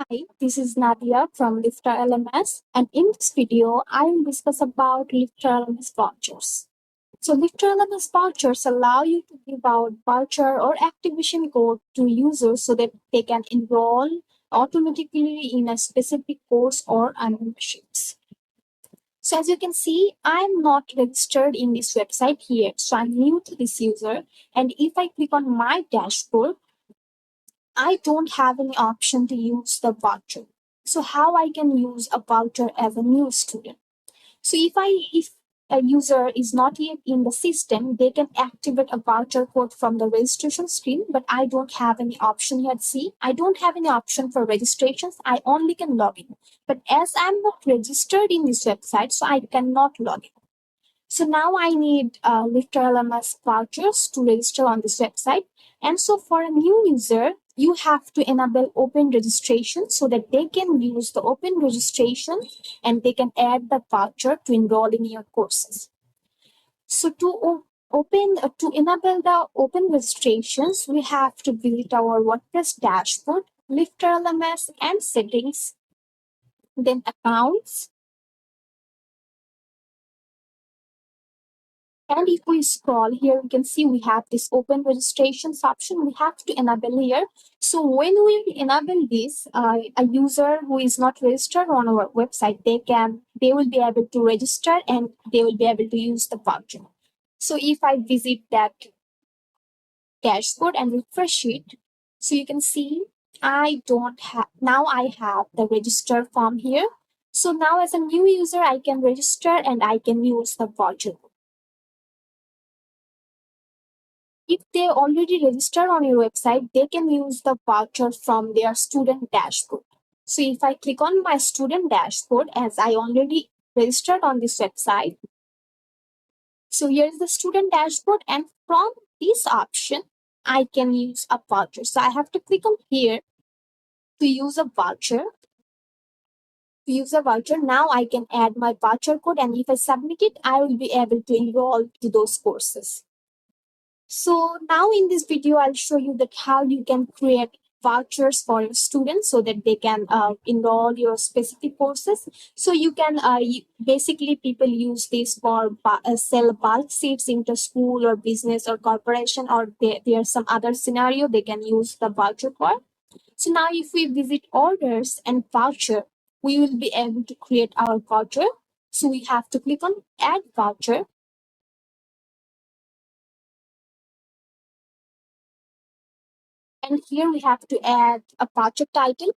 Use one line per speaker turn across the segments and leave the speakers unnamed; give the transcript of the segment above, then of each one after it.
Hi, this is Nadia from LifterLMS, and in this video, I will discuss about LifterLMS vouchers. So, LifterLMS vouchers allow you to give out voucher or activation code to users so that they can enroll automatically in a specific course or memberships. So, as you can see, I'm not registered in this website here, so I'm new to this user. And if I click on my dashboard, I don't have any option to use the voucher. So how I can use a voucher as a new student? So if a user is not yet in the system, they can activate a voucher code from the registration screen, but I don't have any option here. See, I don't have any option for registrations. I only can log in. But as I'm not registered in this website, so I cannot log in. So now I need LifterLMS vouchers to register on this website. And so for a new user, you have to enable open registration so that they can use the open registration and they can add the voucher to enroll in your courses. So to enable the open registrations, we have to visit our WordPress dashboard, LifterLMS and settings, then accounts. And if we scroll here, we can see we have this open registrations option. We have to enable here. So when we enable this, a user who is not registered on our website, they will be able to register and they will be able to use the voucher. So if I visit that dashboard and refresh it, so you can see now I have the register form here. So now as a new user, I can register and I can use the voucher. If they already registered on your website, they can use the voucher from their student dashboard. So if I click on my student dashboard, as I already registered on this website, so here is the student dashboard, and from this option, I can use a voucher. So I have to click on here to use a voucher. To use a voucher, now I can add my voucher code, and if I submit it, I will be able to enroll to those courses. So now in this video, I'll show you that how you can create vouchers for your students so that they can enroll your specific courses. So you can basically people use this for sell bulk seats into school or business or corporation, or there's some other scenario they can use the voucher for. So now if we visit orders and voucher, we will be able to create our voucher. So we have to click on add voucher. And here we have to add a voucher title.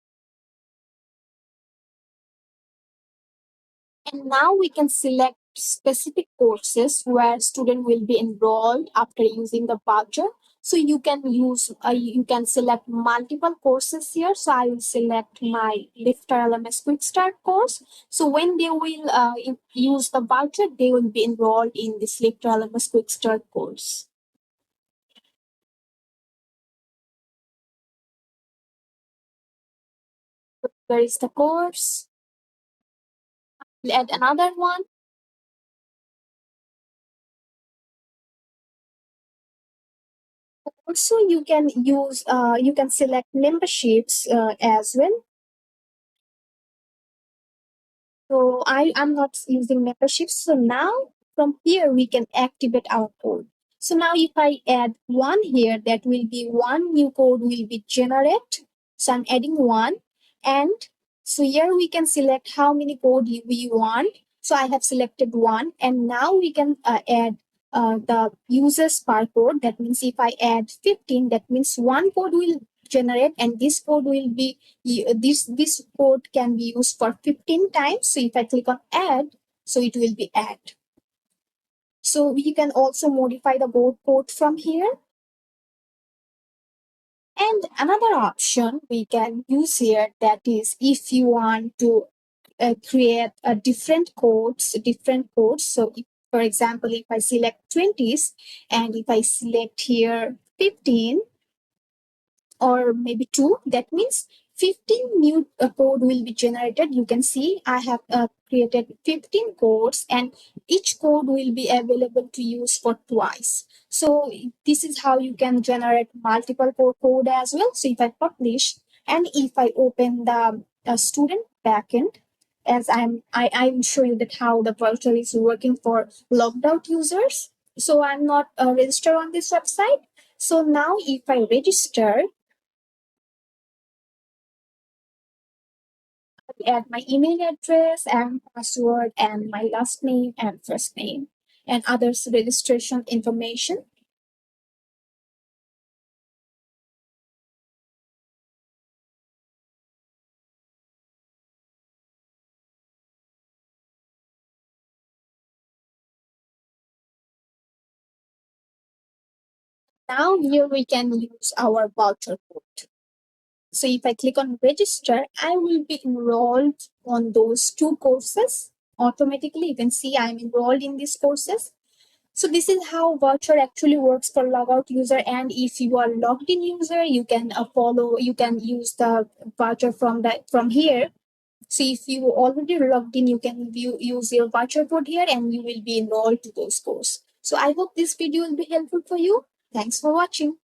And now we can select specific courses where student will be enrolled after using the voucher. So you can you can select multiple courses here. So I will select my LifterLMS Quick Start course. So when they will use the voucher, they will be enrolled in this LifterLMS Quick Start course. Where is the course? We'll add another one. Also, you can select memberships as well. So I am not using memberships. So now from here we can activate our code. So now if I add one here, that will be one new code will be generated. So I'm adding one, and so here we can select how many code we want. So I have selected one, and now we can add the user's barcode. That means if I add 15, that means one code will generate, and this code will be this code can be used for 15 times. So if I click on add, so it will be add. So we can also modify the board code from here. And another option we can use here, that is if you want to create a different codes. So if, for example, if I select 20s and if I select here 15 or maybe 2, that means 15 new code will be generated. You can see I have created 15 codes, and each code will be available to use for twice. So this is how you can generate multiple code as well. So if I publish, And if I open the student backend, as I will show you that how the voucher is working for logged out users. So I'm not registered on this website. So now if I register, I add my email address and password and my last name and first name and others registration information. Now here we can use our voucher code. So if I click on register, I will be enrolled on those two courses. Automatically, you can see I'm enrolled in these courses. So this is how voucher actually works for logout user. And if you are logged in user, you can you can use the voucher from here. So if you already logged in, you can use your voucher code here and you will be enrolled to those courses. So I hope this video will be helpful for you. Thanks for watching.